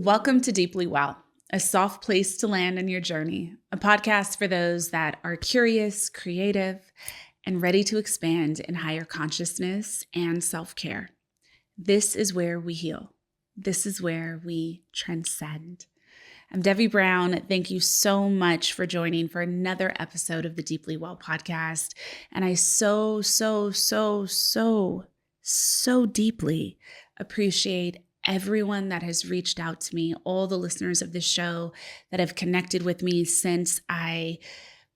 Welcome to Deeply Well, a soft place to land in your journey, a podcast for those that are curious, creative, and ready to expand in higher consciousness and self-care. This is where we heal. This is where we transcend. I'm Devi Brown. Thank you so much for joining for another episode of the Deeply Well podcast. And I so deeply appreciate everyone that has reached out to me, all the listeners of this show that have connected with me since I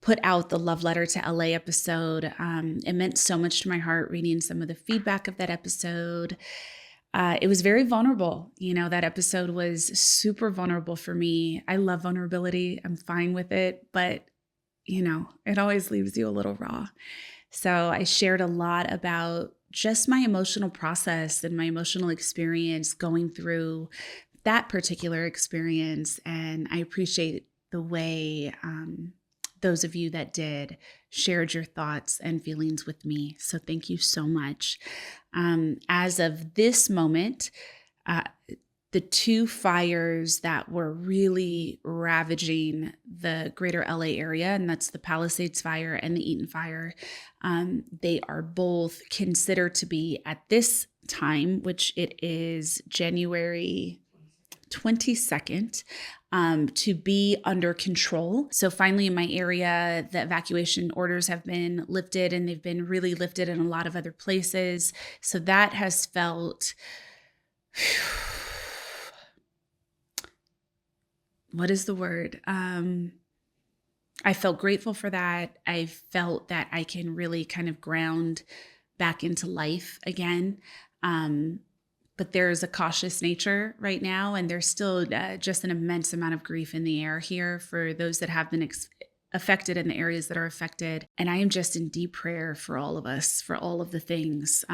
put out the Love Letter to LA episode. It meant so much to my heart reading some of the feedback of that episode. It was very vulnerable. That episode was super vulnerable for me. I love vulnerability. I'm fine with it, but it always leaves you a little raw. So I shared a lot about just my emotional process and my emotional experience going through that particular experience. And I appreciate the way those of you that did shared your thoughts and feelings with me. So thank you so much. As of this moment, the two fires that were really ravaging the greater LA area, and that's the Palisades fire and the Eaton fire, they are both considered to be at this time, which it is January 22nd, to be under control. So finally in my area, the evacuation orders have been lifted, and they've been really lifted in a lot of other places. So that has felt... what is the word? I felt grateful for that. I felt that I can really kind of ground back into life again. But there's a cautious nature right now, and there's still just an immense amount of grief in the air here for those that have been affected in the areas that are affected. And I am just in deep prayer for all of us, for all of the things,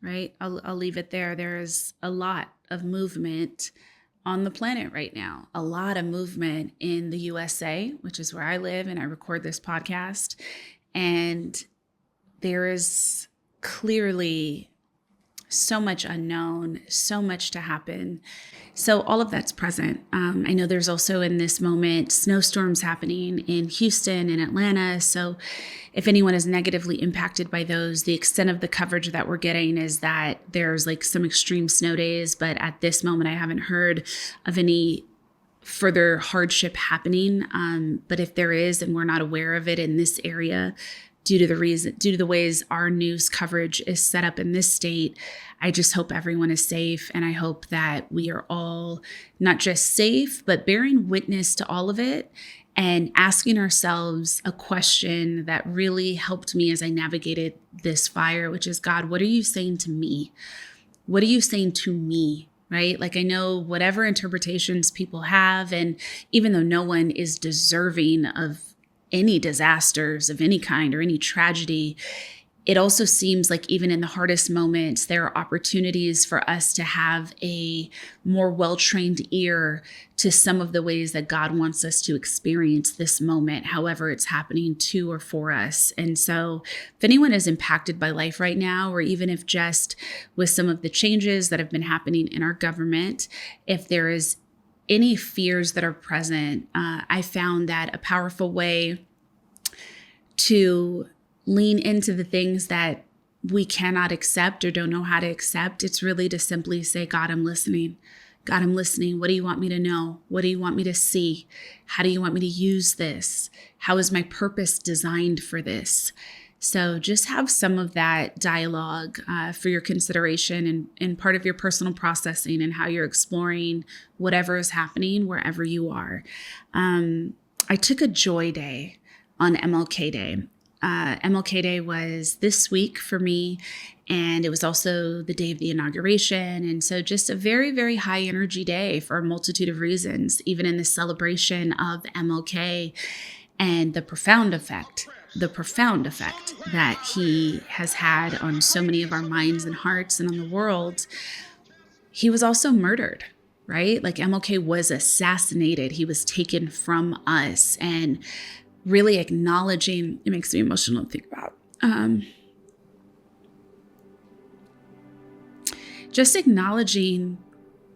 right? I'll leave it there. There is a lot of movement on the planet right now, a lot of movement in the USA, which is where I live and I record this podcast. And there is clearly so much unknown, so much to happen. So all of that's present. I know there's also in this moment snowstorms happening in Houston and Atlanta. So if anyone is negatively impacted by those, the extent of the coverage that we're getting is that there's like some extreme snow days. But at this moment, I haven't heard of any further hardship happening. But if there is, and we're not aware of it in this area, due to the ways our news coverage is set up in this state, I just hope everyone is safe. And I hope that we are all not just safe, but bearing witness to all of it and asking ourselves a question that really helped me as I navigated this fire, which is, God, what are you saying to me? What are you saying to me? Right? Like, I know whatever interpretations people have, and even though no one is deserving of any disasters of any kind or any tragedy, it also seems like even in the hardest moments, there are opportunities for us to have a more well-trained ear to some of the ways that God wants us to experience this moment, however it's happening to or for us. And so if anyone is impacted by life right now, or even if just with some of the changes that have been happening in our government, if there is any fears that are present, I found that a powerful way to lean into the things that we cannot accept or don't know how to accept, it's really to simply say, God, I'm listening. God, I'm listening. What do you want me to know? What do you want me to see? How do you want me to use this? How is my purpose designed for this? So just have some of that dialogue for your consideration and part of your personal processing and how you're exploring whatever is happening wherever you are. I took a joy day on MLK Day. MLK Day was this week for me, and it was also the day of the inauguration. And so just a very, very high energy day for a multitude of reasons, even in the celebration of MLK and the profound effect that he has had on so many of our minds and hearts and on the world. He was also murdered, right? Like, MLK was assassinated. He was taken from us, and really acknowledging, it makes me emotional to think about, just acknowledging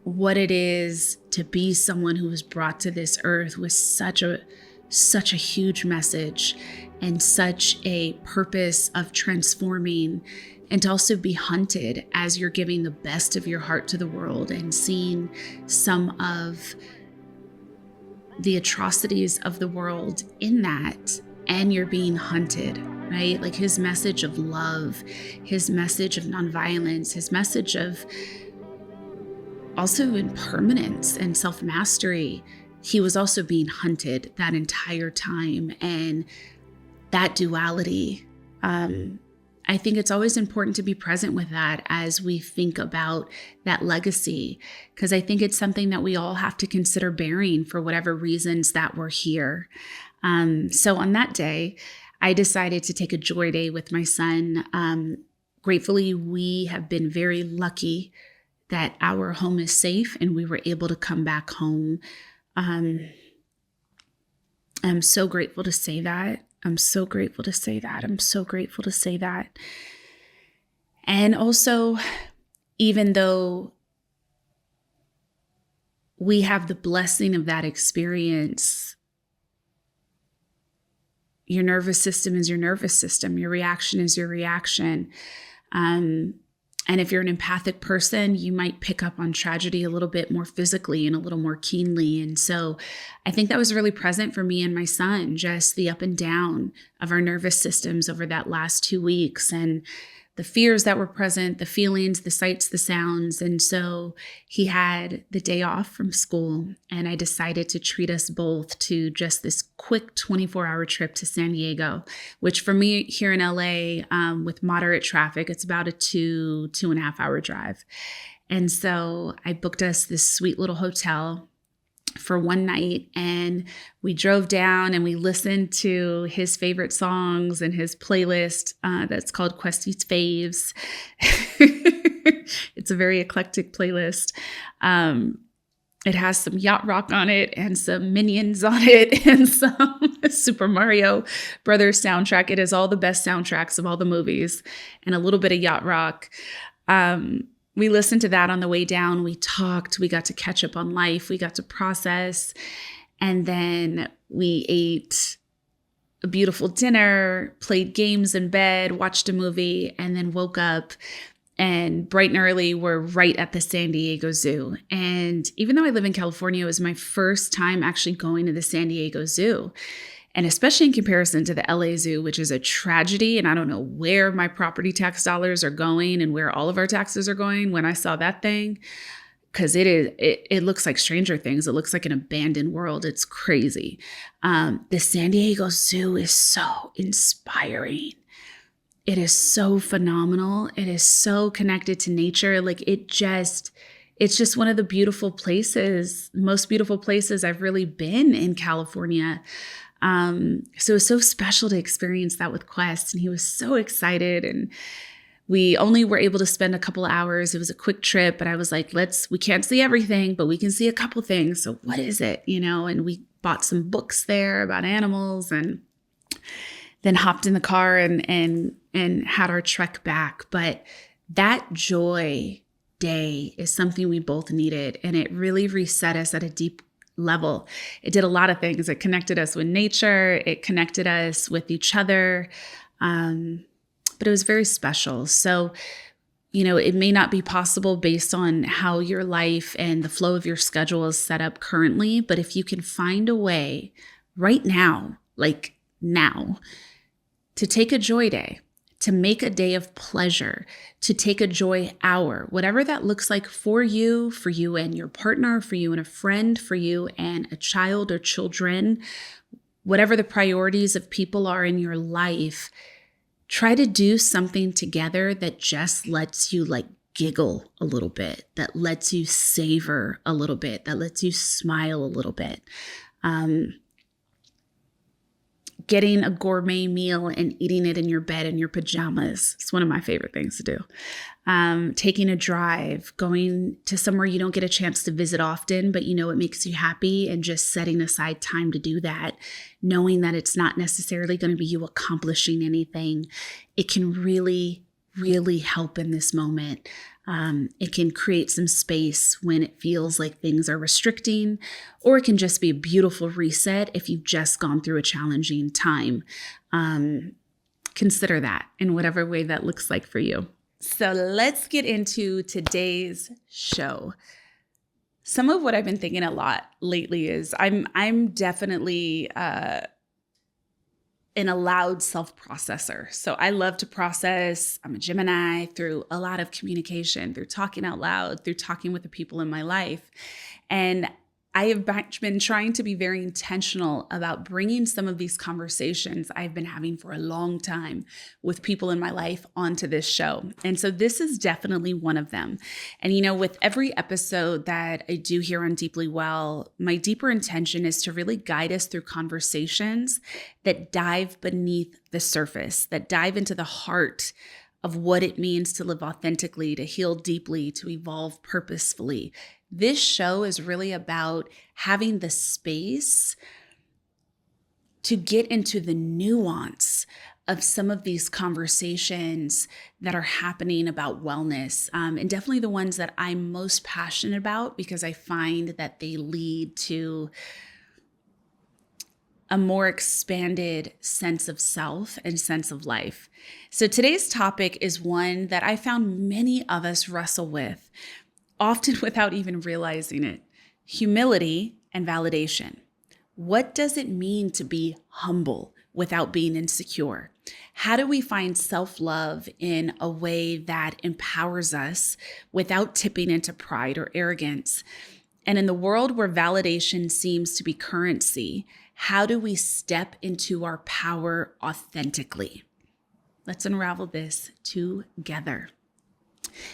what it is to be someone who was brought to this earth with such a huge message and such a purpose of transforming, and to also be hunted as you're giving the best of your heart to the world and seeing some of the atrocities of the world in that, and you're being hunted, right? Like his message of love, his message of nonviolence, his message of also impermanence and self-mastery. He was also being hunted that entire time. And that duality, I think it's always important to be present with that as we think about that legacy, because I think it's something that we all have to consider bearing for whatever reasons that we're here. So on that day, I decided to take a joy day with my son. Gratefully, we have been very lucky that our home is safe and we were able to come back home. I'm so grateful to say that. I'm so grateful to say that. I'm so grateful to say that. And also, even though we have the blessing of that experience, your nervous system is your nervous system. Your reaction is your reaction. And if you're an empathic person, you might pick up on tragedy a little bit more physically and a little more keenly. And so I think that was really present for me and my son, just the up and down of our nervous systems over that last 2 weeks, and the fears that were present, the feelings, the sights, the sounds. And so he had the day off from school, and I decided to treat us both to just this quick 24-hour trip to San Diego, which for me here in LA, with moderate traffic, it's about a 2.5 hour drive. And so I booked us this sweet little hotel for one night, and we drove down and we listened to his favorite songs and his playlist that's called Questy's Faves. It's a very eclectic playlist. It has some yacht rock on it and some Minions on it and some Super Mario Brothers soundtrack. It has all the best soundtracks of all the movies and a little bit of yacht rock. We listened to that on the way down. We talked. We got to catch up on life. We got to process. And then we ate a beautiful dinner, played games in bed, watched a movie, and then woke up. And bright and early, we're right at the San Diego Zoo. And even though I live in California, it was my first time actually going to the San Diego Zoo. And especially in comparison to the LA Zoo, which is a tragedy. And I don't know where my property tax dollars are going and where all of our taxes are going when I saw that thing. Because it looks like Stranger Things. It looks like an abandoned world. It's crazy. The San Diego Zoo is so inspiring. It is so phenomenal. It is so connected to nature. Like it's just one of the beautiful places, most beautiful places I've really been in California. So it was so special to experience that with Quest, and he was so excited, and we only were able to spend a couple of hours. It was a quick trip, but I was like, we can't see everything, but we can see a couple things. So what is it? And we bought some books there about animals, and then hopped in the car and had our trek back. But that joy day is something we both needed, and it really reset us at a deep level. It did a lot of things. It connected us with nature. It connected us with each other. But it was very special. So, it may not be possible based on how your life and the flow of your schedule is set up currently. But if you can find a way right now, like now, to take a joy day, to make a day of pleasure, to take a joy hour, whatever that looks like for you and your partner, for you and a friend, for you and a child or children, whatever the priorities of people are in your life, try to do something together that just lets you giggle a little bit, that lets you savor a little bit, that lets you smile a little bit. Getting a gourmet meal and eating it in your bed in your pajamas. It's one of my favorite things to do. Taking a drive, going to somewhere you don't get a chance to visit often, but it makes you happy, and just setting aside time to do that, knowing that it's not necessarily going to be you accomplishing anything. It can really really help in this moment. It can create some space when it feels like things are restricting, or it can just be a beautiful reset if you've just gone through a challenging time. Consider that in whatever way that looks like for you. So let's get into today's show. Some of what I've been thinking a lot lately is I'm definitely in a loud self-processor. So I love to process. I'm a Gemini, through a lot of communication, through talking out loud, through talking with the people in my life. And I have been trying to be very intentional about bringing some of these conversations I've been having for a long time with people in my life onto this show. And so this is definitely one of them. And, with every episode that I do here on Deeply Well, my deeper intention is to really guide us through conversations that dive beneath the surface, that dive into the heart of what it means to live authentically, to heal deeply, to evolve purposefully. This show is really about having the space to get into the nuance of some of these conversations that are happening about wellness, and definitely the ones that I'm most passionate about, because I find that they lead to a more expanded sense of self and sense of life. So today's topic is one that I found many of us wrestle with, often without even realizing it: humility and validation. What does it mean to be humble without being insecure? How do we find self-love in a way that empowers us without tipping into pride or arrogance? And in the world where validation seems to be currency, how do we step into our power authentically? Let's unravel this together.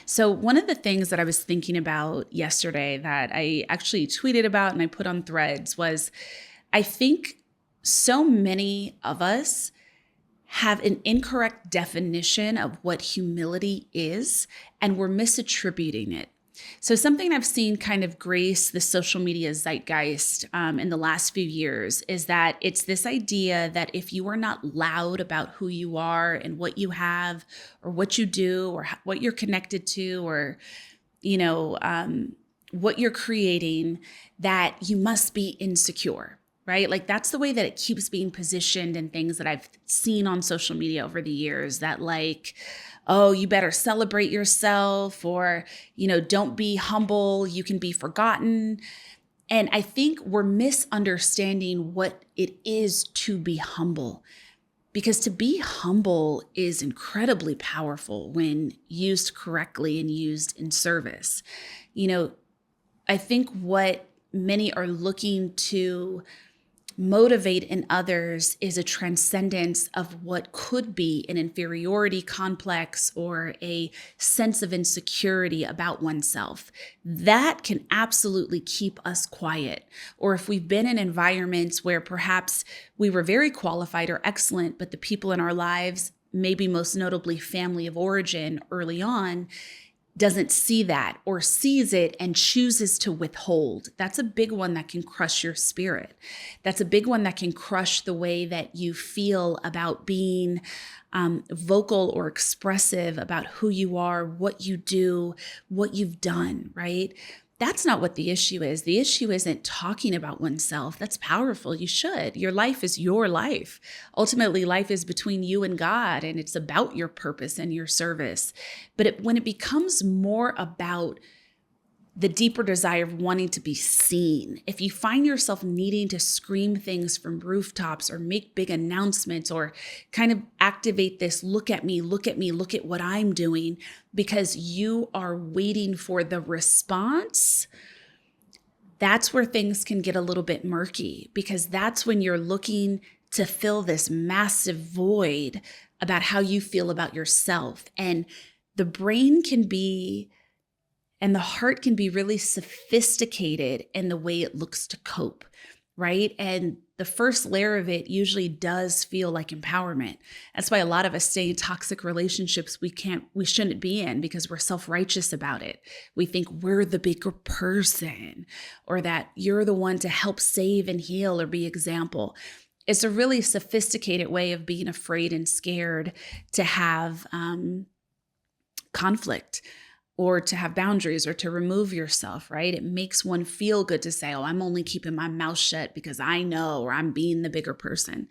So one of the things that I was thinking about yesterday that I actually tweeted about and I put on Threads was, I think so many of us have an incorrect definition of what humility is, and we're misattributing it. So something I've seen kind of grace the social media zeitgeist in the last few years is that it's this idea that if you are not loud about who you are and what you have or what you do or what you're connected to or, what you're creating, that you must be insecure, right? Like that's the way that it keeps being positioned in things that I've seen on social media over the years, that like, oh, you better celebrate yourself, or, don't be humble, you can be forgotten. And I think we're misunderstanding what it is to be humble, because to be humble is incredibly powerful when used correctly and used in service. I think what many are looking to motivate in others is a transcendence of what could be an inferiority complex or a sense of insecurity about oneself. That can absolutely keep us quiet. Or if we've been in environments where perhaps we were very qualified or excellent, but the people in our lives, maybe most notably family of origin early on, doesn't see that or sees it and chooses to withhold. That's a big one that can crush your spirit. That's a big one that can crush the way that you feel about being vocal or expressive about who you are, what you do, what you've done, right? That's not what the issue is. The issue isn't talking about oneself. That's powerful. You should. Your life is your life. Ultimately, life is between you and God, and it's about your purpose and your service. But when it becomes more about the deeper desire of wanting to be seen, if you find yourself needing to scream things from rooftops or make big announcements or kind of activate this, look at me, look at me, look at what I'm doing, because you are waiting for the response, that's where things can get a little bit murky, because that's when you're looking to fill this massive void about how you feel about yourself. And the brain can be and the heart can be really sophisticated in the way it looks to cope, right? And the first layer of it usually does feel like empowerment. That's why a lot of us stay in toxic relationships we shouldn't be in, because we're self-righteous about it. We think we're the bigger person, or that you're the one to help save and heal or be example. It's a really sophisticated way of being afraid and scared to have conflict or to have boundaries or to remove yourself, right? It makes one feel good to say, oh, I'm only keeping my mouth shut because I know, or I'm being the bigger person.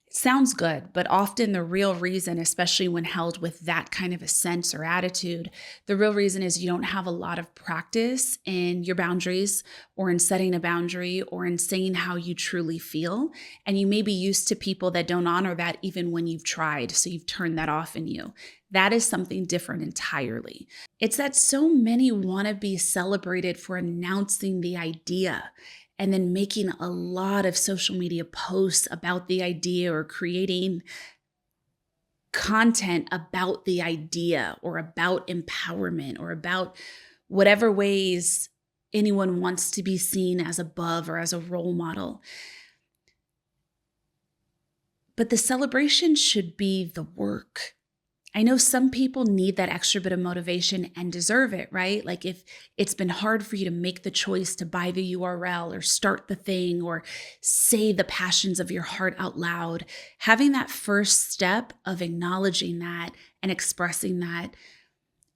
It sounds good, but often the real reason, especially when held with that kind of a sense or attitude, the real reason is you don't have a lot of practice in your boundaries or in setting a boundary or in saying how you truly feel. And you may be used to people that don't honor that even when you've tried. So you've turned that off in you. That is something different entirely. It's that so many want to be celebrated for announcing the idea and then making a lot of social media posts about the idea or creating content about the idea or about empowerment or about whatever ways anyone wants to be seen as above or as a role model. But the celebration should be the work. I know some people need that extra bit of motivation and deserve it, right? Like if it's been hard for you to make the choice to buy the URL or start the thing or say the passions of your heart out loud, having that first step of acknowledging that and expressing that,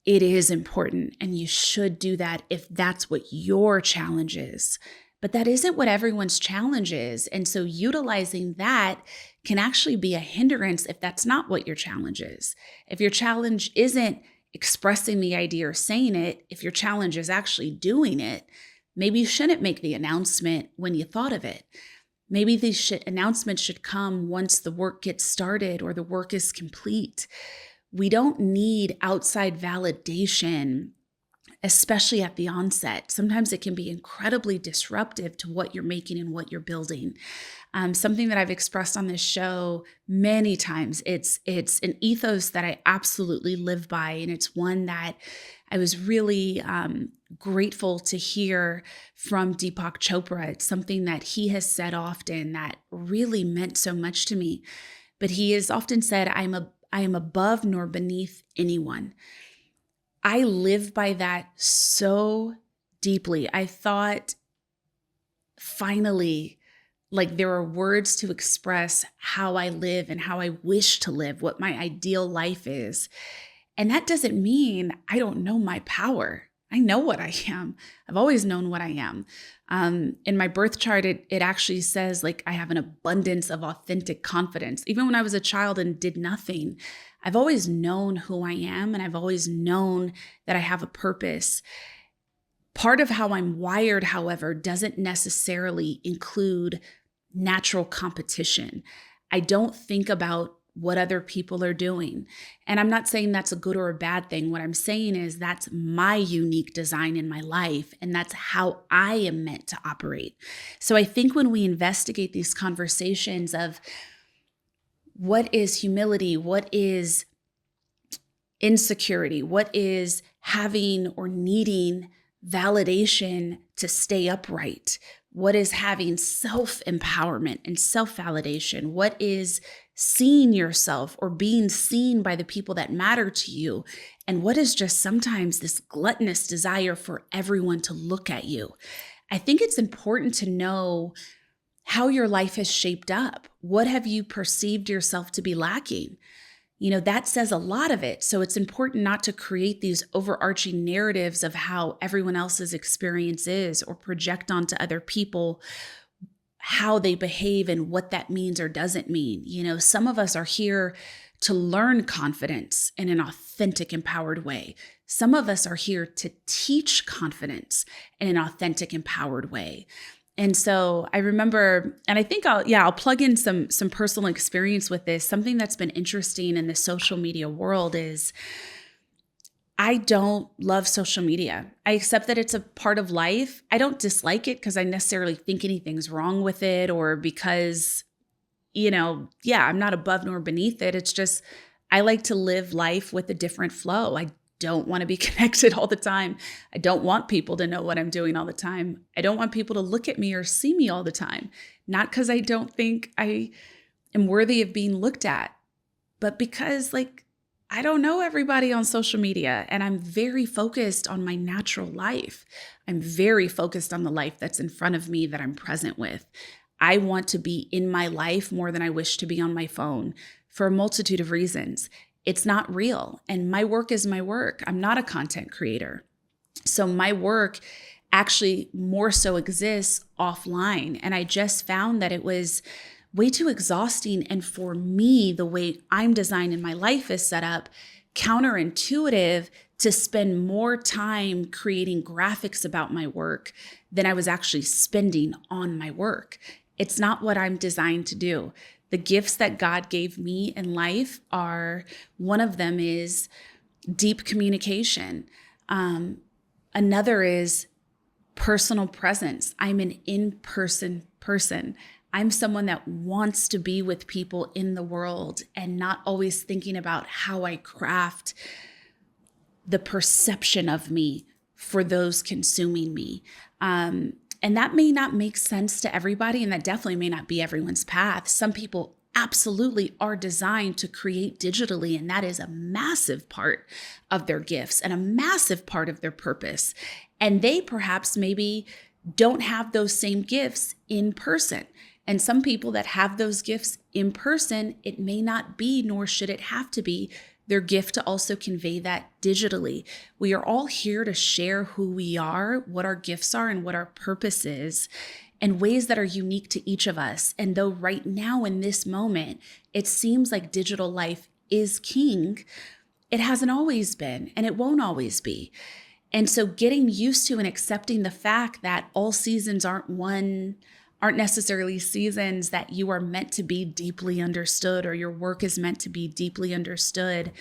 it is important. And you should do that if that's what your challenge is. But that isn't what everyone's challenge is. And so utilizing that can actually be a hindrance if that's not what your challenge is. If your challenge isn't expressing the idea or saying it, if your challenge is actually doing it, maybe you shouldn't make the announcement when you thought of it. Maybe the announcement should come once the work gets started or the work is complete. We don't need outside validation, especially at the onset. Sometimes it can be incredibly disruptive to what you're making and what you're building. Something that I've expressed on this show many times, it's an ethos that I absolutely live by. And it's one that I was really grateful to hear from Deepak Chopra. It's something that he has said often that really meant so much to me. But he has often said, I am above nor beneath anyone. I live by that so deeply. I thought finally, like there are words to express how I live and how I wish to live, what my ideal life is. And that doesn't mean I don't know my power. I know what I am. I've always known what I am. In my birth chart, it actually says like I have an abundance of authentic confidence. Even when I was a child and did nothing, I've always known who I am and I've always known that I have a purpose. Part of how I'm wired, however, doesn't necessarily include natural competition. I don't think about what other people are doing. And I'm not saying that's a good or a bad thing. What I'm saying is that's my unique design in my life, and that's how I am meant to operate. So I think when we investigate these conversations of what is humility, what is insecurity, what is having or needing validation to stay upright, what is having self-empowerment and self-validation, what is seeing yourself or being seen by the people that matter to you, and what is just sometimes this gluttonous desire for everyone to look at you. I think it's important to know how your life has shaped up. What have you perceived yourself to be lacking? That says a lot of it. So it's important not to create these overarching narratives of how everyone else's experience is or project onto other people how they behave and what that means or doesn't mean. Some of us are here to learn confidence in an authentic, empowered way. Some of us are here to teach confidence in an authentic, empowered way. And so I remember, and I think I'll plug in some personal experience with this. Something that's been interesting in the social media world is I don't love social media. I accept that it's a part of life. I don't dislike it because I necessarily think anything's wrong with it or because, I'm not above nor beneath it. It's just, I like to live life with a different flow. I don't want to be connected all the time. I don't want people to know what I'm doing all the time. I don't want people to look at me or see me all the time. Not because I don't think I am worthy of being looked at, but because I don't know everybody on social media and I'm very focused on my natural life. I'm very focused on the life that's in front of me that I'm present with. I want to be in my life more than I wish to be on my phone for a multitude of reasons. it's not real. And my work is my work. I'm not a content creator. So my work actually more so exists offline. And I just found that it was way too exhausting. And for me, the way I'm designed and my life is set up, counterintuitive to spend more time creating graphics about my work than I was actually spending on my work. It's not what I'm designed to do. The gifts that God gave me in life are, one of them is deep communication. Another is personal presence. I'm an in-person person. I'm someone that wants to be with people in the world and not always thinking about how I craft the perception of me for those consuming me. And that may not make sense to everybody, and that definitely may not be everyone's path. Some people absolutely are designed to create digitally, and that is a massive part of their gifts and a massive part of their purpose. And they perhaps maybe don't have those same gifts in person. And some people that have those gifts in person, it may not be, nor should it have to be, their gift to also convey that digitally. We are all here to share who we are, what our gifts are, and what our purpose is, in ways that are unique to each of us. And though right now in this moment, it seems like digital life is king, it hasn't always been, and it won't always be. And so getting used to and accepting the fact that all seasons aren't necessarily seasons that you are meant to be deeply understood or your work is meant to be deeply understood.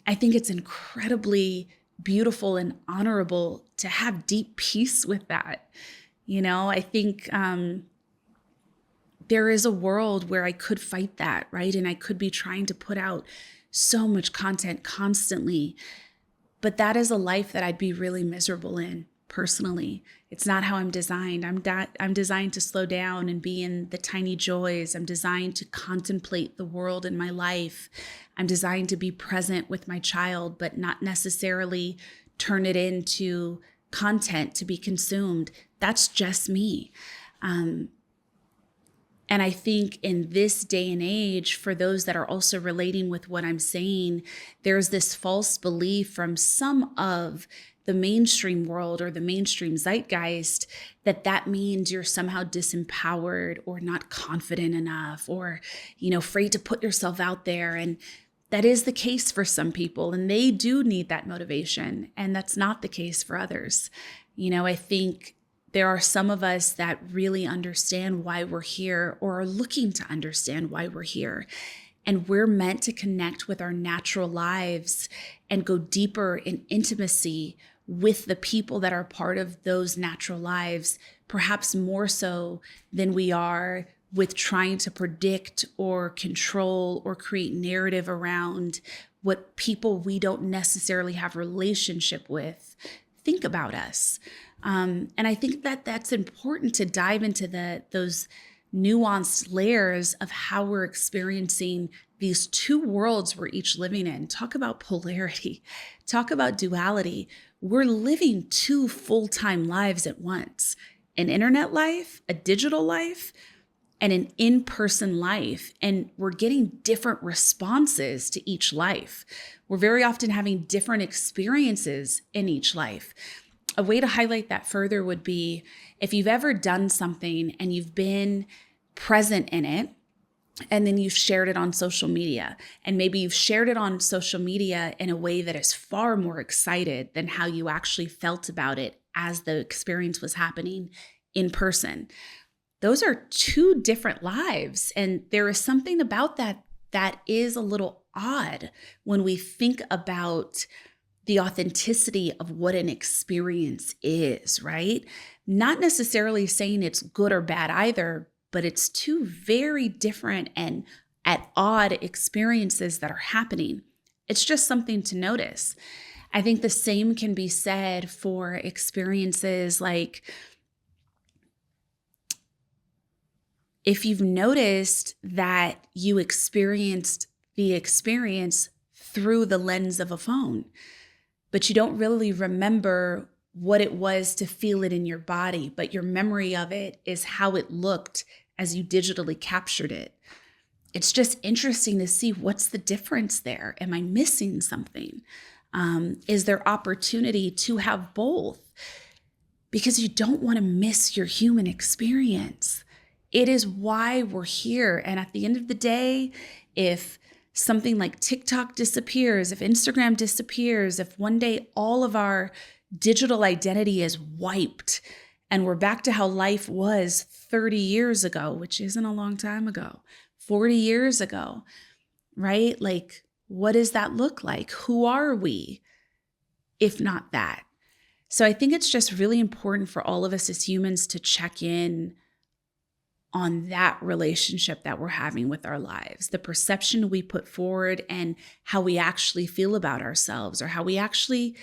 I think it's incredibly beautiful and honorable to have deep peace with that. I think there is a world where I could fight that, right? And I could be trying to put out so much content constantly, but that is a life that I'd be really miserable in. Personally, it's not how I'm designed. I'm designed to slow down and be in the tiny joys. I'm designed to contemplate the world in my life. I'm designed to be present with my child, but not necessarily turn it into content to be consumed. That's just me. And I think in this day and age, for those that are also relating with what I'm saying, there's this false belief from some of the mainstream world or the mainstream zeitgeist that means you're somehow disempowered or not confident enough or, afraid to put yourself out there. And that is the case for some people, and they do need that motivation. And that's not the case for others. I think there are some of us that really understand why we're here or are looking to understand why we're here. And we're meant to connect with our natural lives and go deeper in intimacy with the people that are part of those natural lives, perhaps more so than we are with trying to predict or control or create narrative around what people we don't necessarily have relationship with think about us. And I think that that's important to dive into those nuanced layers of how we're experiencing these two worlds we're each living in. Talk about polarity, talk about duality. We're living two full-time lives at once, an internet life, a digital life, and an in-person life. And we're getting different responses to each life. We're very often having different experiences in each life. A way to highlight that further would be if you've ever done something and you've been present in it, and then you've shared it on social media, and maybe you've shared it on social media in a way that is far more excited than how you actually felt about it as the experience was happening in person. Those are two different lives. And there is something about that is a little odd when we think about the authenticity of what an experience is, right? Not necessarily saying it's good or bad either, but it's two very different and at odd experiences that are happening. It's just something to notice. I think the same can be said for experiences like if you've noticed that you experienced the experience through the lens of a phone, but you don't really remember what it was to feel it in your body, but your memory of it is how it looked as you digitally captured it. it's just interesting to see what's the difference there. Am I missing something? Is there opportunity to have both? Because you don't want to miss your human experience. It is why we're here. And at the end of the day, if something like TikTok disappears, if Instagram disappears, if one day all of our digital identity is wiped and we're back to how life was 30 years ago, which isn't a long time ago, 40 years ago, right? Like, what does that look like? Who are we, if not that? So I think it's just really important for all of us as humans to check in on that relationship that we're having with our lives, the perception we put forward and how we actually feel about ourselves, or how we actually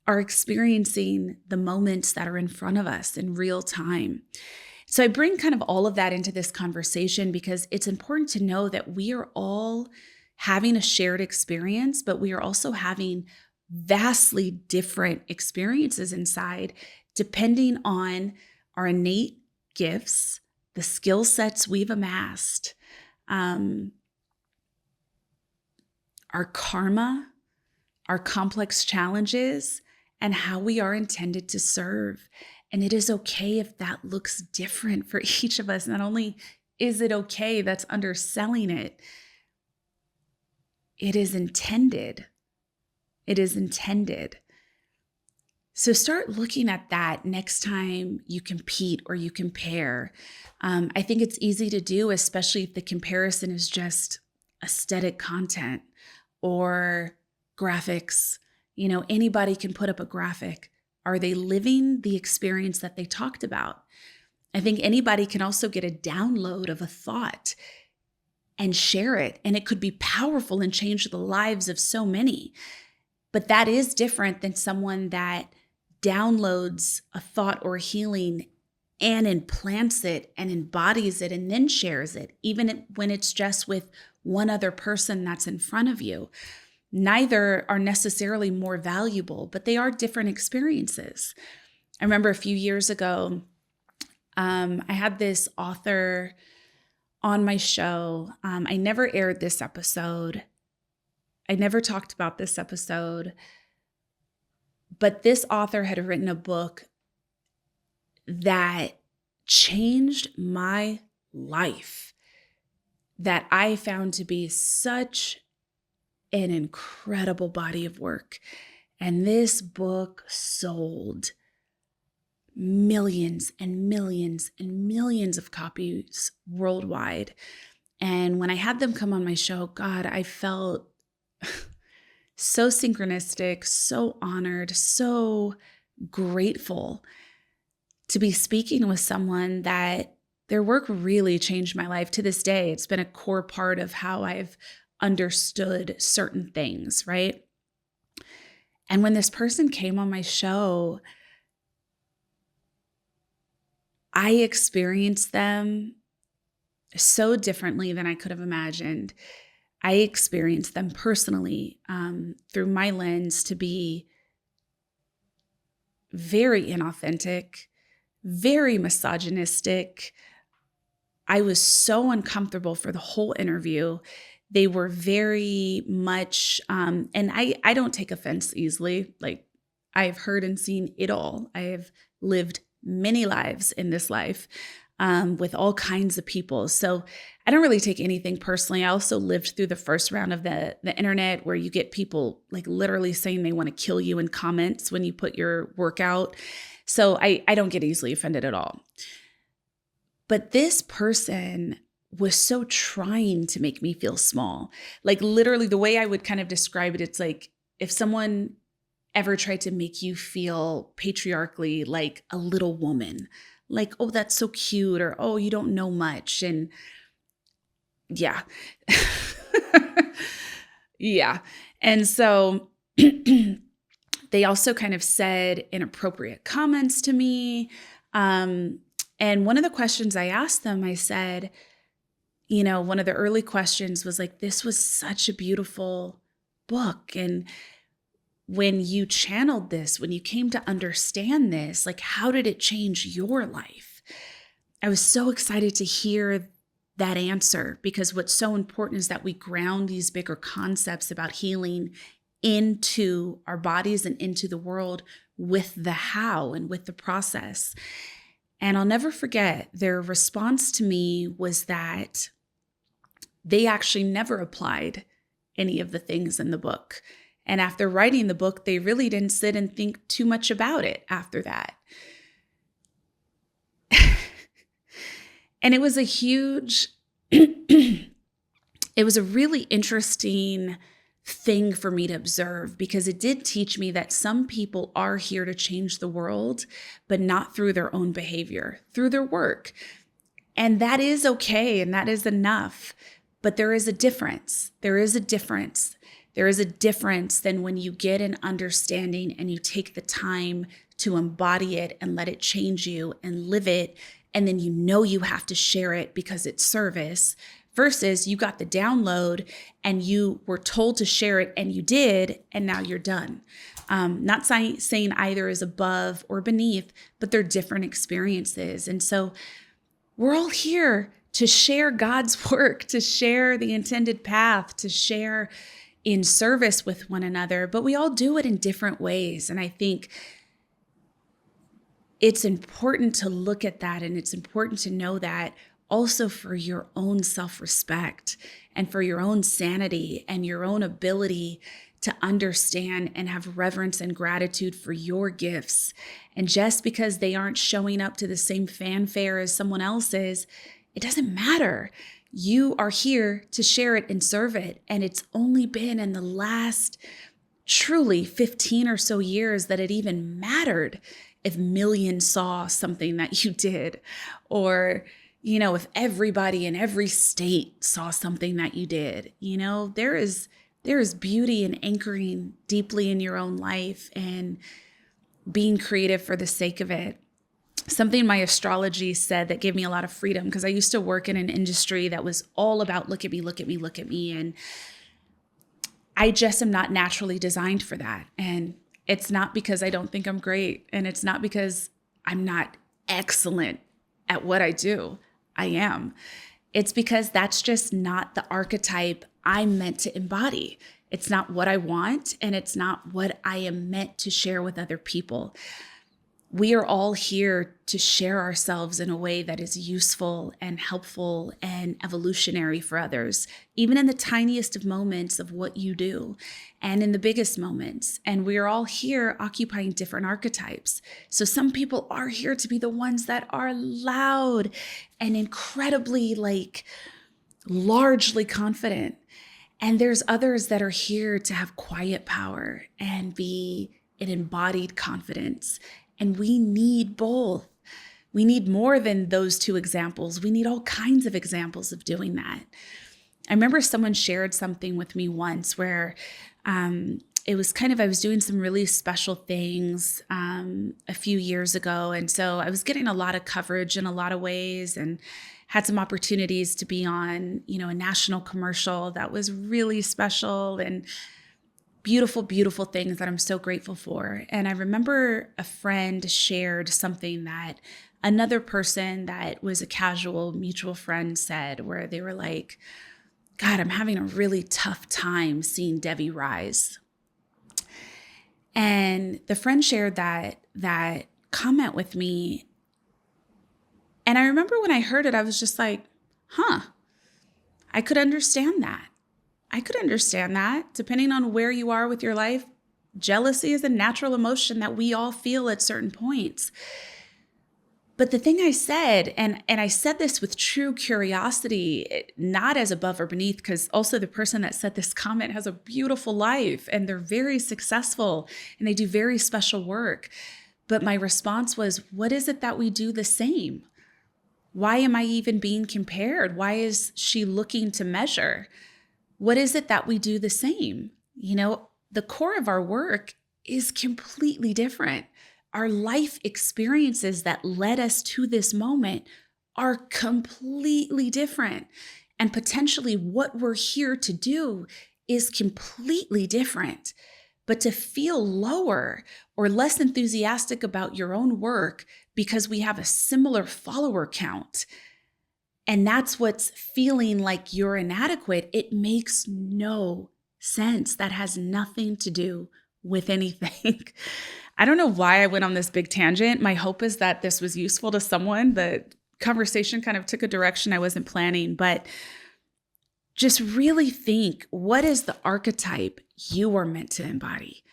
are experiencing the moments that are in front of us in real time. So I bring kind of all of that into this conversation because it's important to know that we are all having a shared experience, but we are also having vastly different experiences inside, depending on our innate gifts, the skill sets we've amassed, our karma, our complex challenges, and how we are intended to serve. And it is okay if that looks different for each of us. Not only is it okay, that's underselling it. It is intended. It is intended. So start looking at that next time you compete or you compare. I think it's easy to do, especially if the comparison is just aesthetic content or graphics. You know, anybody can put up a graphic. Are they living the experience that they talked about? I think anybody can also get a download of a thought and share it, and it could be powerful and change the lives of so many. But that is different than someone that downloads a thought or healing and implants it and embodies it and then shares it, even when it's just with one other person that's in front of you. Neither are necessarily more valuable, but they are different experiences. I remember a few years ago, I had this author on my show. I never aired this episode. I never talked about this episode, but this author had written a book that changed my life, that I found to be such an incredible body of work. And this book sold millions and millions and millions of copies worldwide. And when I had them come on my show, God, I felt so synchronistic, so honored, so grateful to be speaking with someone that their work really changed my life. To this day, it's been a core part of how I've understood certain things, right? And when this person came on my show, I experienced them so differently than I could have imagined. I experienced them personally through my lens to be very inauthentic, very misogynistic. I was so uncomfortable for the whole interview. They were very much, and I don't take offense easily. Like, I've heard and seen it all. I have lived many lives in this life with all kinds of people. So I don't really take anything personally. I also lived through the first round of the internet where you get people like literally saying they want to kill you in comments when you put your work out. So I don't get easily offended at all. But this person was so trying to make me feel small. Like literally the way I would kind of describe it, it's like if someone ever tried to make you feel patriarchally like a little woman, like, oh, that's so cute, or, oh, you don't know much. And yeah. Yeah. And so they also kind of said inappropriate comments to me. And one of the questions I asked them, I said, you know, one of the early questions was like, this was such a beautiful book. And when you channeled this, when you came to understand this, like, how did it change your life? I was so excited to hear that answer, because what's so important is that we ground these bigger concepts about healing into our bodies and into the world with the how and with the process. And I'll never forget, their response to me was that they actually never applied any of the things in the book. And after writing the book, they really didn't sit and think too much about it after that. And it was a huge, it was a really interesting thing for me to observe, because it did teach me that some people are here to change the world, but not through their own behavior, through their work. And that is okay, and that is enough. But there is a difference. There is a difference. There is a difference than when you get an understanding and you take the time to embody it and let it change you and live it. And then you know you have to share it because it's service, versus you got the download and you were told to share it and you did, and now you're done. Not saying either is above or beneath, but they're different experiences. And so we're all here to share God's work, to share the intended path, to share in service with one another, but we all do it in different ways. And I think it's important to look at that, and it's important to know that also for your own self-respect and for your own sanity and your own ability to understand and have reverence and gratitude for your gifts. And just because they aren't showing up to the same fanfare as someone else's, it doesn't matter. You are here to share it and serve it. And it's only been in the last truly 15 or so years that it even mattered if millions saw something that you did, or, if everybody in every state saw something that you did. There is beauty in anchoring deeply in your own life and being creative for the sake of it. Something my astrology said that gave me a lot of freedom, because I used to work in an industry that was all about look at me, look at me, look at me. And I just am not naturally designed for that. And it's not because I don't think I'm great. And it's not because I'm not excellent at what I do. I am. It's because that's just not the archetype I'm meant to embody. It's not what I want, and it's not what I am meant to share with other people. We are all here to share ourselves in a way that is useful and helpful and evolutionary for others, even in the tiniest of moments of what you do and in the biggest moments. And we are all here occupying different archetypes. So some people are here to be the ones that are loud and incredibly largely confident. And there's others that are here to have quiet power and be an embodied confidence. And we need both. We need more than those two examples. We need all kinds of examples of doing that. I remember someone shared something with me once where it was I was doing some really special things a few years ago. And so I was getting a lot of coverage in a lot of ways, and had some opportunities to be on, a national commercial that was really special, and beautiful, beautiful things that I'm so grateful for. And I remember a friend shared something that another person that was a casual mutual friend said, where they were like, God, I'm having a really tough time seeing Devi rise. And the friend shared that comment with me. And I remember when I heard it, I was just like, I could understand that. I could understand that. Depending on where you are with your life, jealousy is a natural emotion that we all feel at certain points. But the thing I said, and I said this with true curiosity, not as above or beneath, because also the person that said this comment has a beautiful life and they're very successful and they do very special work. But my response was, what is it that we do the same? Why am I even being compared? Why is she looking to measure? What is it that we do the same? The core of our work is completely different. Our life experiences that led us to this moment are completely different. And potentially what we're here to do is completely different. But to feel lower or less enthusiastic about your own work because we have a similar follower count, and that's what's feeling like you're inadequate, it makes no sense. That has nothing to do with anything. I don't know why I went on this big tangent. My hope is that this was useful to someone. The conversation kind of took a direction I wasn't planning, but just really think, what is the archetype you are meant to embody?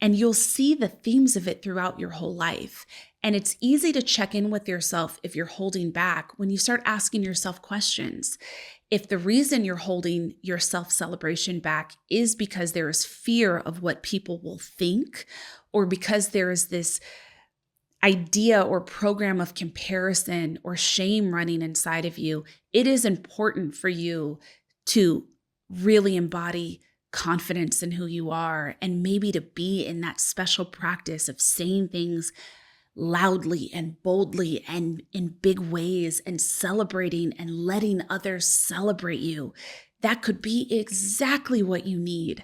And you'll see the themes of it throughout your whole life. And it's easy to check in with yourself if you're holding back when you start asking yourself questions. If the reason you're holding your self-celebration back is because there is fear of what people will think, or because there is this idea or program of comparison or shame running inside of you, it is important for you to really embody confidence in who you are, and maybe to be in that special practice of saying things loudly and boldly and in big ways, and celebrating and letting others celebrate you. That could be exactly what you need.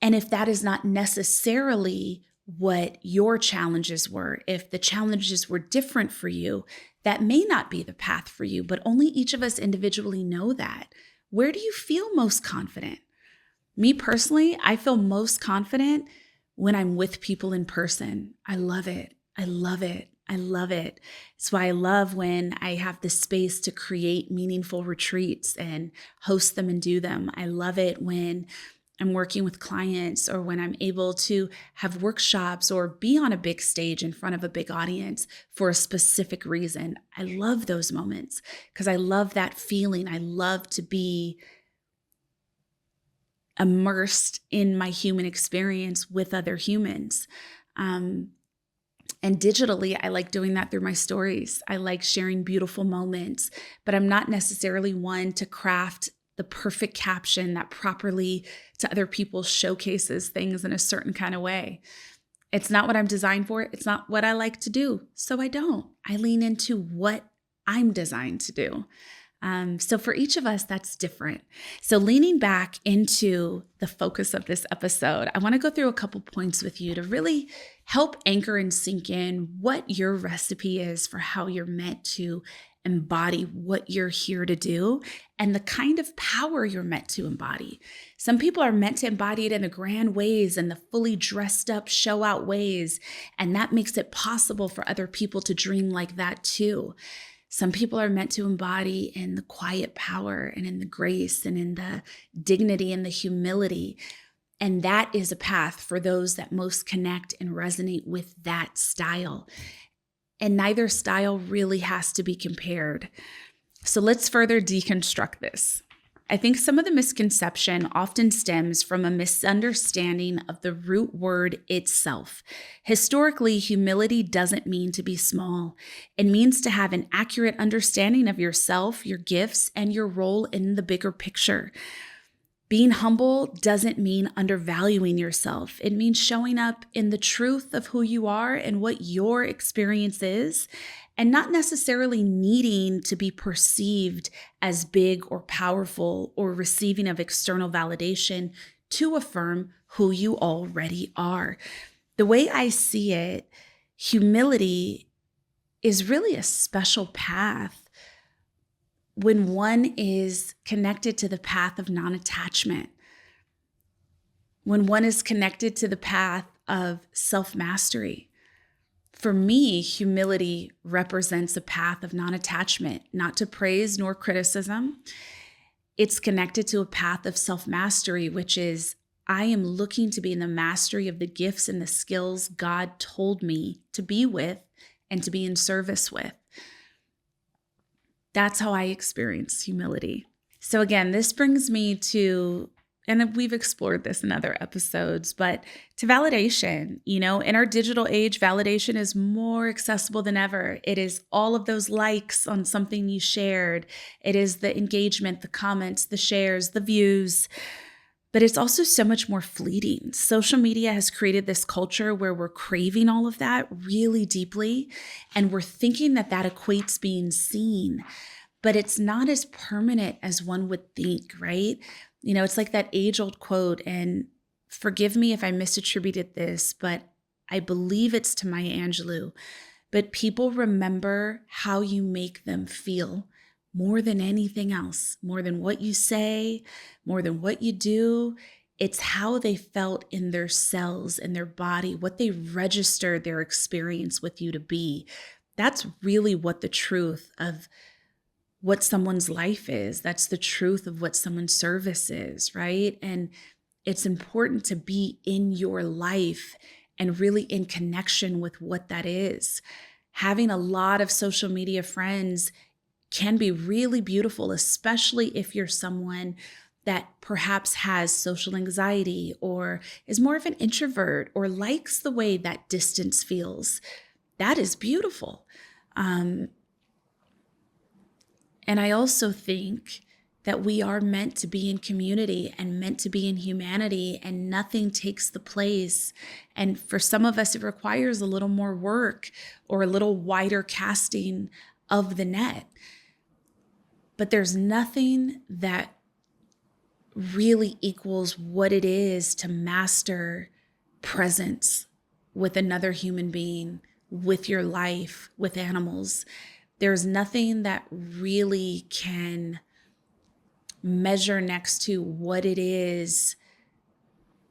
And if that is not necessarily what your challenges were, if the challenges were different for you, that may not be the path for you, but only each of us individually know that. Where do you feel most confident? Me personally, I feel most confident when I'm with people in person. I love it. I love it. I love it. It's why I love when I have the space to create meaningful retreats and host them and do them. I love it when I'm working with clients, or when I'm able to have workshops or be on a big stage in front of a big audience for a specific reason. I love those moments because I love that feeling. I love to be immersed in my human experience with other humans. And digitally, I like doing that through my stories. I like sharing beautiful moments, but I'm not necessarily one to craft the perfect caption that properly to other people showcases things in a certain kind of way. It's not what I'm designed for. It's not what I like to do. So I don't. I lean into what I'm designed to do. So for each of us, that's different. So leaning back into the focus of this episode, I want to go through a couple points with you to really help anchor and sink in what your recipe is for how you're meant to embody what you're here to do and the kind of power you're meant to embody. Some people are meant to embody it in the grand ways and the fully dressed up, show out ways, and that makes it possible for other people to dream like that too. Some people are meant to embody in the quiet power and in the grace and in the dignity and the humility. And that is a path for those that most connect and resonate with that style. And neither style really has to be compared. So let's further deconstruct this. I think some of the misconception often stems from a misunderstanding of the root word itself. Historically, humility doesn't mean to be small. It means to have an accurate understanding of yourself, your gifts, and your role in the bigger picture. Being humble doesn't mean undervaluing yourself. It means showing up in the truth of who you are and what your experience is, and not necessarily needing to be perceived as big or powerful or receiving of external validation to affirm who you already are. The way I see it, humility is really a special path when one is connected to the path of non-attachment, when one is connected to the path of self-mastery. For me, humility represents a path of non-attachment, not to praise nor criticism. It's connected to a path of self-mastery, which is I am looking to be in the mastery of the gifts and the skills God told me to be with and to be in service with. That's how I experience humility. So again, this brings me to, and we've explored this in other episodes, but to validation. In our digital age, validation is more accessible than ever. It is all of those likes on something you shared. It is the engagement, the comments, the shares, the views, but it's also so much more fleeting. Social media has created this culture where we're craving all of that really deeply, and we're thinking that that equates being seen, but it's not as permanent as one would think, right? It's like that age-old quote, and forgive me if I misattributed this, but I believe it's to Maya Angelou, but people remember how you make them feel more than anything else, more than what you say, more than what you do. It's how they felt in their cells, in their body, what they registered their experience with you to be. That's really what the truth of what someone's life is. That's the truth of what someone's service is, right? And it's important to be in your life and really in connection with what that is. Having a lot of social media friends can be really beautiful, especially if you're someone that perhaps has social anxiety or is more of an introvert or likes the way that distance feels. That is beautiful. And I also think that we are meant to be in community and meant to be in humanity, and nothing takes the place. And for some of us, it requires a little more work or a little wider casting of the net. But there's nothing that really equals what it is to master presence with another human being, with your life, with animals. There's nothing that really can measure next to what it is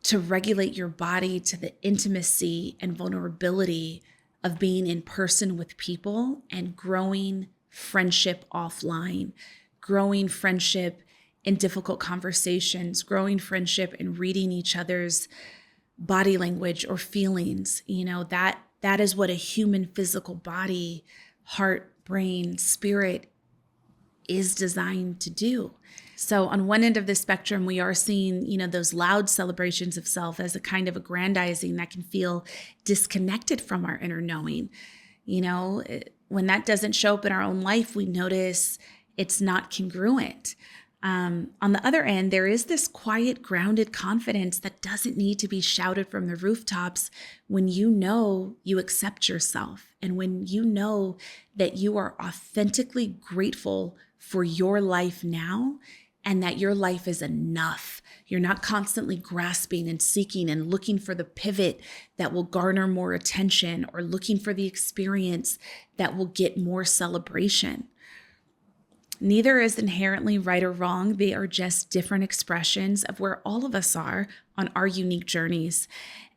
to regulate your body to the intimacy and vulnerability of being in person with people and growing friendship offline, growing friendship in difficult conversations, growing friendship in reading each other's body language or feelings. You know, that is what a human physical body, heart, brain, spirit is designed to do. So on one end of the spectrum, we are seeing, those loud celebrations of self as a kind of aggrandizing that can feel disconnected from our inner knowing. When that doesn't show up in our own life, we notice it's not congruent. On the other end, there is this quiet, grounded confidence that doesn't need to be shouted from the rooftops when you know you accept yourself and when you know that you are authentically grateful for your life now and that your life is enough. You're not constantly grasping and seeking and looking for the pivot that will garner more attention or looking for the experience that will get more celebration. Neither is inherently right or wrong. They are just different expressions of where all of us are on our unique journeys.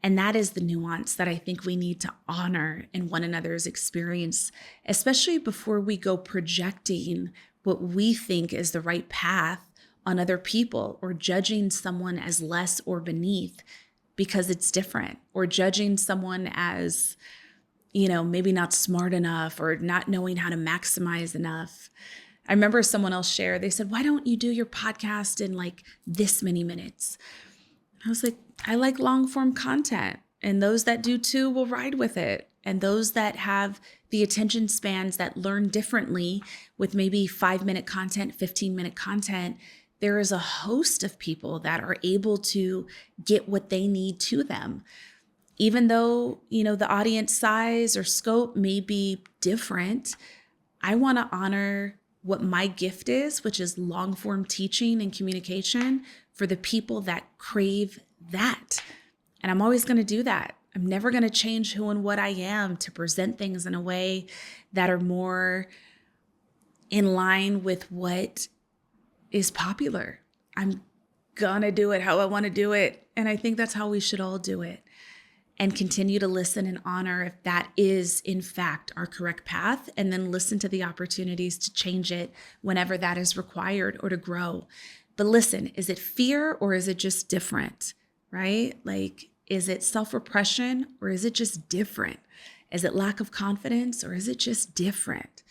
And that is the nuance that I think we need to honor in one another's experience, especially before we go projecting what we think is the right path on other people or judging someone as less or beneath because it's different, or judging someone as, maybe not smart enough or not knowing how to maximize enough. I remember someone else shared, they said, why don't you do your podcast in like this many minutes? I was like, I like long form content, and those that do too will ride with it. And those that have the attention spans that learn differently with maybe 5-minute content, 15-minute content, there is a host of people that are able to get what they need to them. Even though, the audience size or scope may be different, I want to honor what my gift is, which is long form teaching and communication for the people that crave that. And I'm always going to do that. I'm never going to change who and what I am to present things in a way that are more in line with what is popular. I'm going to do it how I want to do it. And I think that's how we should all do it. And continue to listen and honor if that is, in fact, our correct path, and then listen to the opportunities to change it whenever that is required or to grow. But listen, is it fear or is it just different, right? Like, is it self-repression or is it just different? Is it lack of confidence or is it just different?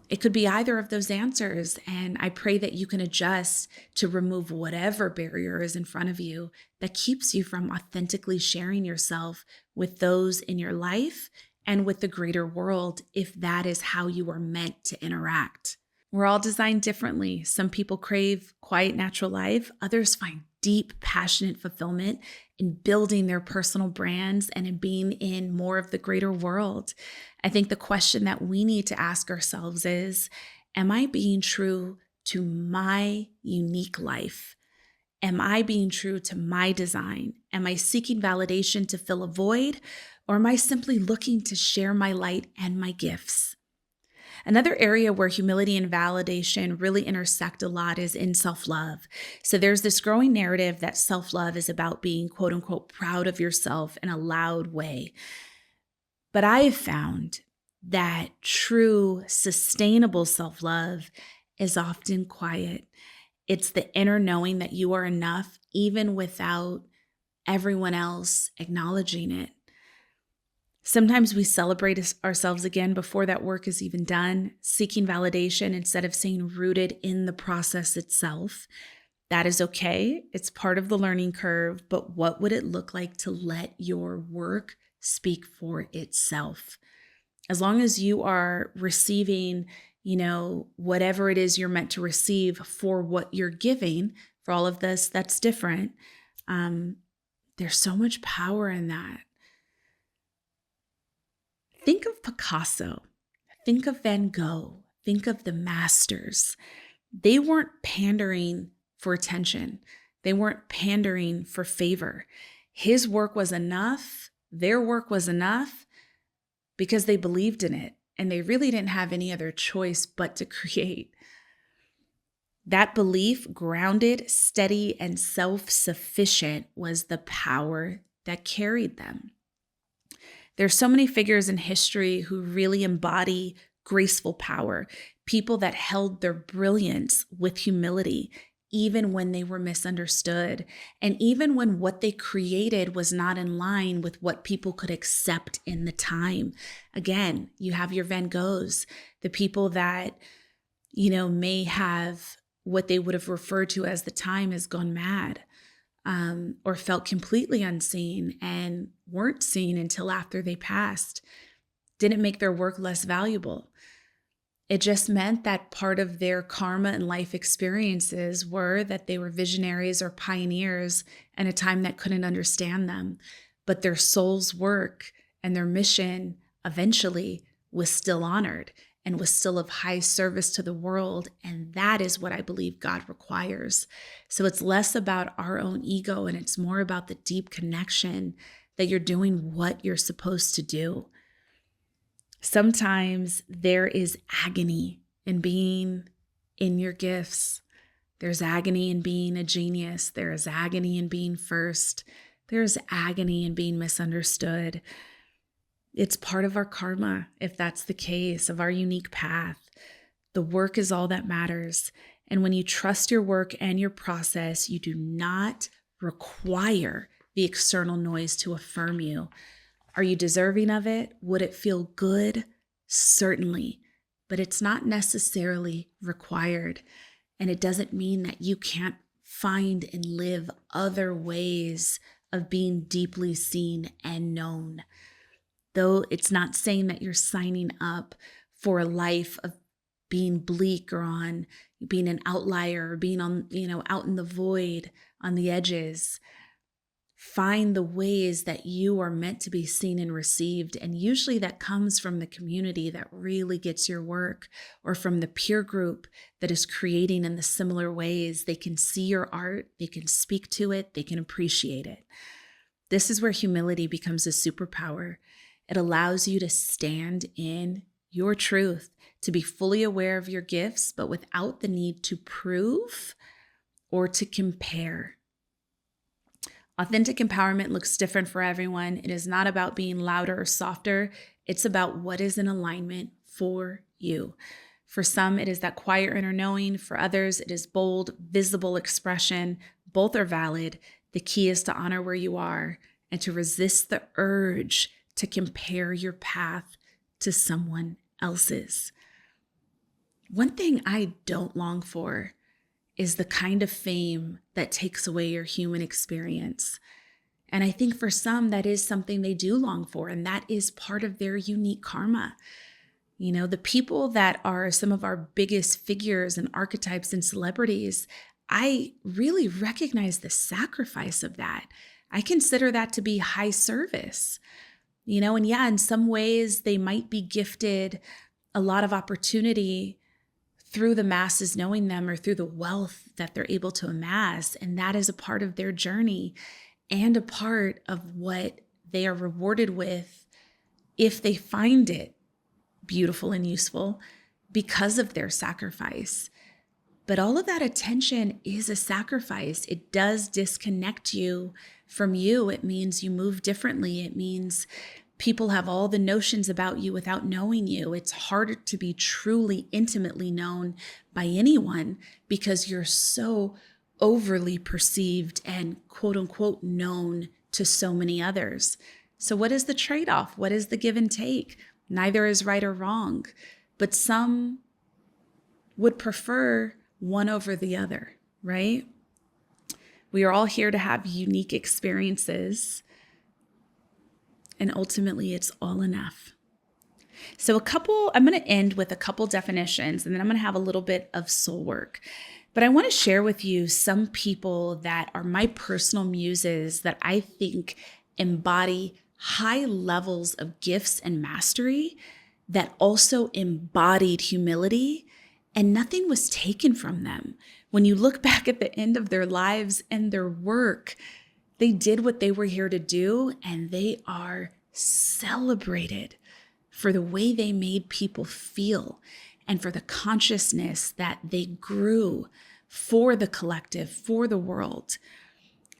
It could be either of those answers, and I pray that you can adjust to remove whatever barrier is in front of you that keeps you from authentically sharing yourself with those in your life and with the greater world, if that is how you are meant to interact. We're all designed differently. Some people crave quiet, natural life. Others find deep, passionate fulfillment in building their personal brands and in being in more of the greater world. I think the question that we need to ask ourselves is, am I being true to my unique life? Am I being true to my design? Am I seeking validation to fill a void, or am I simply looking to share my light and my gifts? Another area where humility and validation really intersect a lot is in self-love. So there's this growing narrative that self-love is about being quote unquote proud of yourself in a loud way. But I have found that true sustainable self-love is often quiet. It's the inner knowing that you are enough even without everyone else acknowledging it. Sometimes we celebrate ourselves again before that work is even done, seeking validation instead of staying rooted in the process itself. That is okay. It's part of the learning curve, but what would it look like to let your work speak for itself? As long as you are receiving, whatever it is you're meant to receive for what you're giving, for all of this, that's different. There's so much power in that. Think of Picasso, think of Van Gogh, think of the masters. They weren't pandering for attention. They weren't pandering for favor. His work was enough, their work was enough because they believed in it and they really didn't have any other choice but to create. That belief, grounded, steady, and self-sufficient, was the power that carried them. There's so many figures in history who really embody graceful power, people that held their brilliance with humility, even when they were misunderstood, and even when what they created was not in line with what people could accept in the time. Again, you have your Van Goghs, the people that, may have what they would have referred to as the time has gone mad. Or felt completely unseen and weren't seen until after they passed, didn't make their work less valuable. It just meant that part of their karma and life experiences were that they were visionaries or pioneers in a time that couldn't understand them. But their soul's work and their mission eventually was still honored and was still of high service to the world. And that is what I believe God requires. So it's less about our own ego and it's more about the deep connection that you're doing what you're supposed to do. Sometimes there is agony in being in your gifts. There's agony in being a genius. There is agony in being first. There's agony in being misunderstood. It's part of our karma, if that's the case, of our unique path. The work is all that matters. And when you trust your work and your process, you do not require the external noise to affirm you. Are you deserving of it? Would it feel good? Certainly. But it's not necessarily required. And it doesn't mean that you can't find and live other ways of being deeply seen and known. Though it's not saying that you're signing up for a life of being bleak or on being an outlier or being on, out in the void on the edges. Find the ways that you are meant to be seen and received. And usually that comes from the community that really gets your work, or from the peer group that is creating in the similar ways. They can see your art, they can speak to it, they can appreciate it. This is where humility becomes a superpower. It allows you to stand in your truth, to be fully aware of your gifts, but without the need to prove or to compare. Authentic empowerment looks different for everyone. It is not about being louder or softer. It's about what is in alignment for you. For some, it is that quiet inner knowing. For others, it is bold, visible expression. Both are valid. The key is to honor where you are and to resist the urge to compare your path to someone else's. One thing I don't long for is the kind of fame that takes away your human experience. And I think for some, that is something they do long for, and that is part of their unique karma. The people that are some of our biggest figures and archetypes and celebrities, I really recognize the sacrifice of that. I consider that to be high service. And yeah, in some ways they might be gifted a lot of opportunity through the masses knowing them or through the wealth that they're able to amass. And that is a part of their journey and a part of what they are rewarded with if they find it beautiful and useful. because of their sacrifice. But all of that attention is a sacrifice. It does disconnect you from you. It means you move differently. It means people have all the notions about you without knowing you. It's harder to be truly intimately known by anyone because you're so overly perceived and quote unquote known to so many others. So what is the trade-off? What is the give and take? Neither is right or wrong, but some would prefer one over the other, right? We are all here to have unique experiences, and ultimately it's all enough. So I'm going to end with a couple definitions, and then I'm going to have a little bit of soul work. But I want to share with you some people that are my personal muses that I think embody high levels of gifts and mastery that also embodied humility, and nothing was taken from them. When you look back at the end of their lives and their work, they did what they were here to do, and they are celebrated for the way they made people feel and for the consciousness that they grew for the collective, for the world.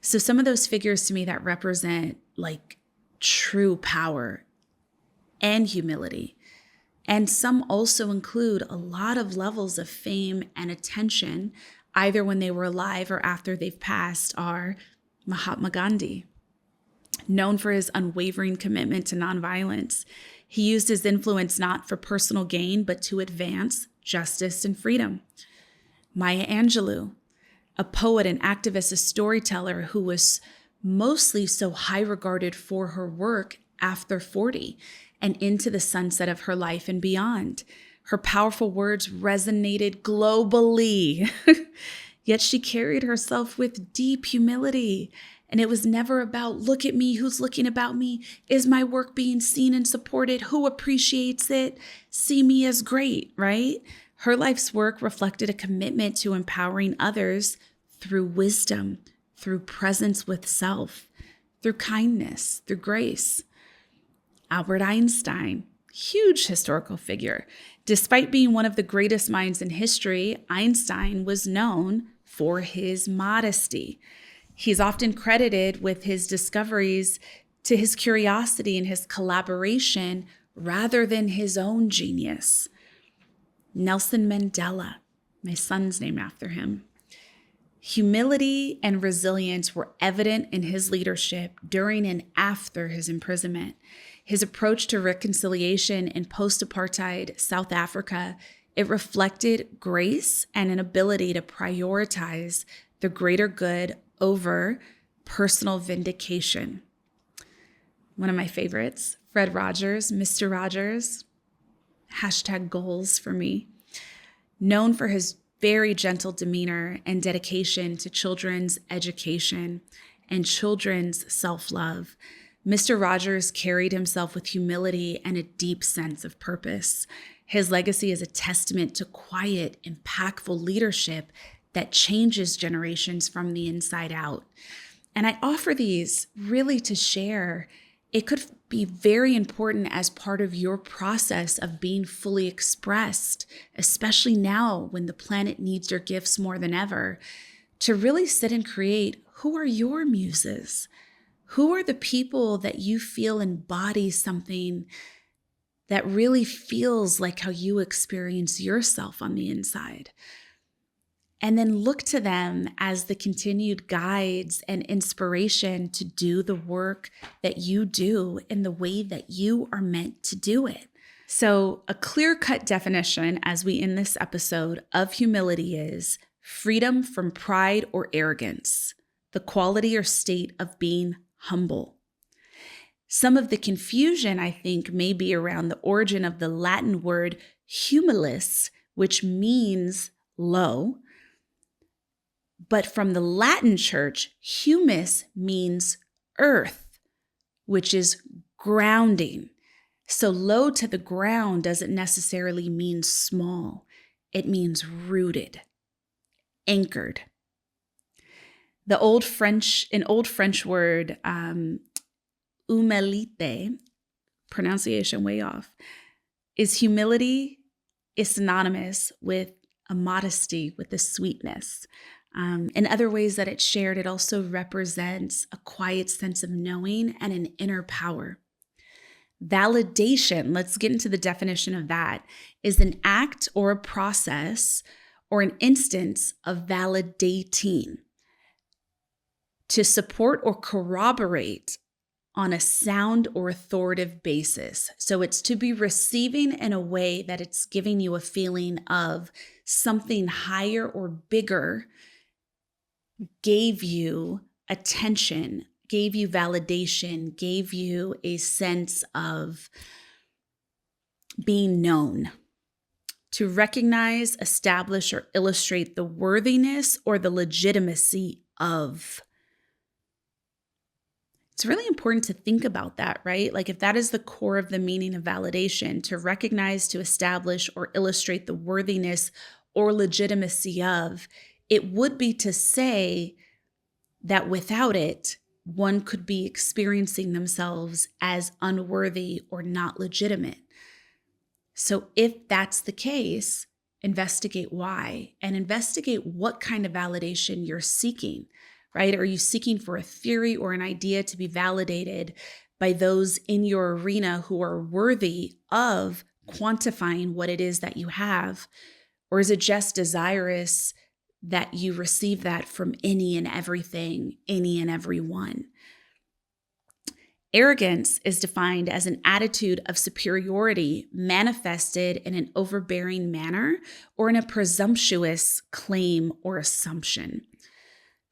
So some of those figures to me that represent like true power and humility. And some also include a lot of levels of fame and attention, either when they were alive or after they've passed, are Mahatma Gandhi. Known for his unwavering commitment to nonviolence, he used his influence not for personal gain, but to advance justice and freedom. Maya Angelou, a poet, an activist, a storyteller who was mostly so high regarded for her work after 40 and into the sunset of her life and beyond. Her powerful words resonated globally, yet she carried herself with deep humility. And it was never about, look at me, who's looking about me? Is my work being seen and supported? Who appreciates it? See me as great, right? Her life's work reflected a commitment to empowering others through wisdom, through presence with self, through kindness, through grace. Albert Einstein, huge historical figure. Despite being one of the greatest minds in history, Einstein was known for his modesty. He's often credited with his discoveries to his curiosity and his collaboration rather than his own genius. Nelson Mandela, my son's named after him. Humility and resilience were evident in his leadership during and after his imprisonment. His approach to reconciliation in post-apartheid South Africa, it reflected grace and an ability to prioritize the greater good over personal vindication. One of my favorites, Fred Rogers, Mr. Rogers, #goals for me. Known for his very gentle demeanor and dedication to children's education and children's self-love, Mr. Rogers carried himself with humility and a deep sense of purpose. His legacy is a testament to quiet, impactful leadership that changes generations from the inside out. And I offer these really to share. It could be very important as part of your process of being fully expressed, especially now when the planet needs your gifts more than ever, to really sit and create, who are your muses? Who are the people that you feel embody something that really feels like how you experience yourself on the inside? And then look to them as the continued guides and inspiration to do the work that you do in the way that you are meant to do it. So a clear-cut definition as we end this episode of humility is freedom from pride or arrogance, the quality or state of being humble. Some of the confusion, I think, may be around the origin of the Latin word humilis, which means low. But from the Latin church, humus means earth, which is grounding. So low to the ground doesn't necessarily mean small. It means rooted, anchored. An old French word, humilité, pronunciation way off, is humility is synonymous with a modesty, with a sweetness. In other ways that it's shared, it also represents a quiet sense of knowing and an inner power. Validation, let's get into the definition of that, is an act or a process or an instance of validating to support or corroborate on a sound or authoritative basis. So it's to be receiving in a way that it's giving you a feeling of something higher or bigger gave you attention, gave you validation, gave you a sense of being known. To recognize, establish, or illustrate the worthiness or the legitimacy of. It's really important to think about that, right? Like if that is the core of the meaning of validation, to recognize, to establish, or illustrate the worthiness or legitimacy of, it would be to say that without it, one could be experiencing themselves as unworthy or not legitimate. So if that's the case, investigate why and investigate what kind of validation you're seeking, right? Are you seeking for a theory or an idea to be validated by those in your arena who are worthy of quantifying what it is that you have? Or is it just desirous that you receive that from any and everything, any and everyone? Arrogance is defined as an attitude of superiority manifested in an overbearing manner or in a presumptuous claim or assumption.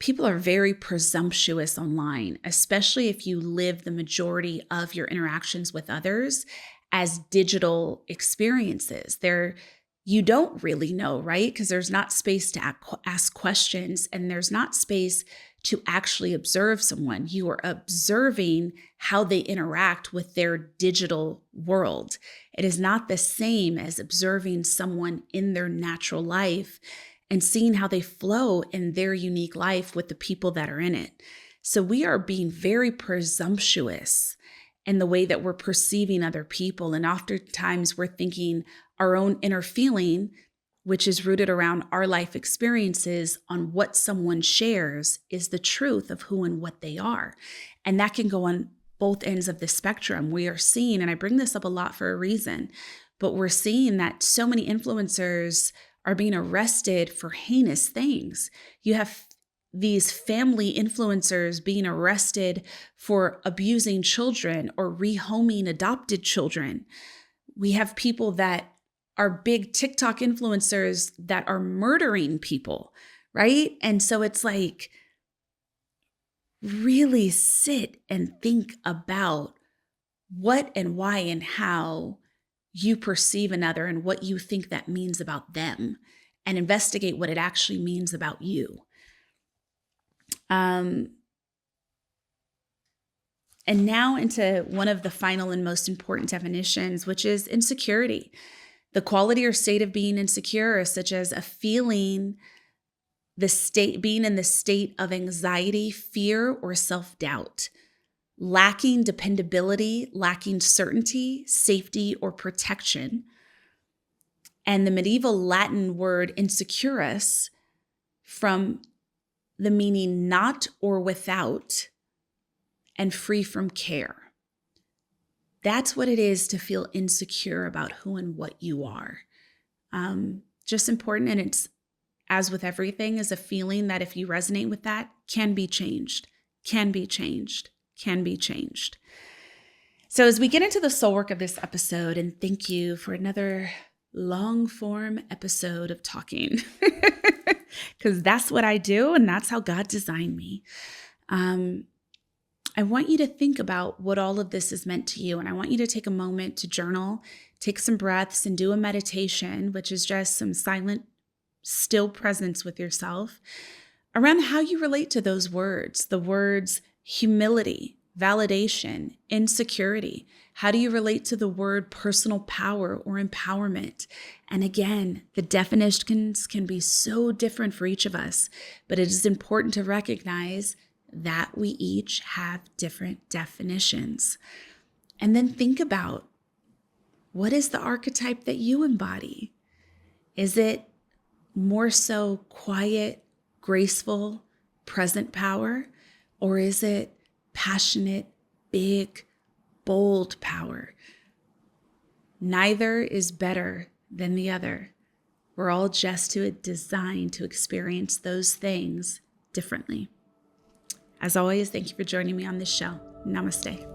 People are very presumptuous online, especially if you live the majority of your interactions with others as digital experiences. You don't really know, right? Because there's not space to ask questions and there's not space to actually observe someone. You are observing how they interact with their digital world. It is not the same as observing someone in their natural life and seeing how they flow in their unique life with the people that are in it. So we are being very presumptuous in the way that we're perceiving other people. And oftentimes we're thinking our own inner feeling, which is rooted around our life experiences, on what someone shares is the truth of who and what they are. And that can go on both ends of the spectrum. We are seeing, and I bring this up a lot for a reason, but we're seeing that so many influencers are being arrested for heinous things. You have these family influencers being arrested for abusing children or rehoming adopted children. We have people that are big TikTok influencers that are murdering people, right? And so it's like, really sit and think about what and why and how you perceive another and what you think that means about them, and investigate what it actually means about you. And now into one of the final and most important definitions, which is insecurity. The quality or state of being insecure, such as a feeling, being in the state of anxiety, fear, or self-doubt, lacking dependability, lacking certainty, safety, or protection. And the medieval Latin word insecurus, from the meaning not or without and free from care. That's what it is to feel insecure about who and what you are. Just important. And it's, as with everything, is a feeling that if you resonate with that, can be changed, can be changed, can be changed. So as we get into the soul work of this episode, and thank you for another long form episode of talking, because that's what I do and that's how God designed me. I want you to think about what all of this has meant to you. And I want you to take a moment to journal, take some breaths, and do a meditation, which is just some silent, still presence with yourself around how you relate to those words, the words humility, validation, insecurity. How do you relate to the word personal power or empowerment? And again, the definitions can be so different for each of us, but it is important to recognize that we each have different definitions. And then think about, what is the archetype that you embody? Is it more so quiet, graceful, present power? Or is it passionate, big, bold power? Neither is better than the other. We're all just designed to experience those things differently. As always, thank you for joining me on this show. Namaste.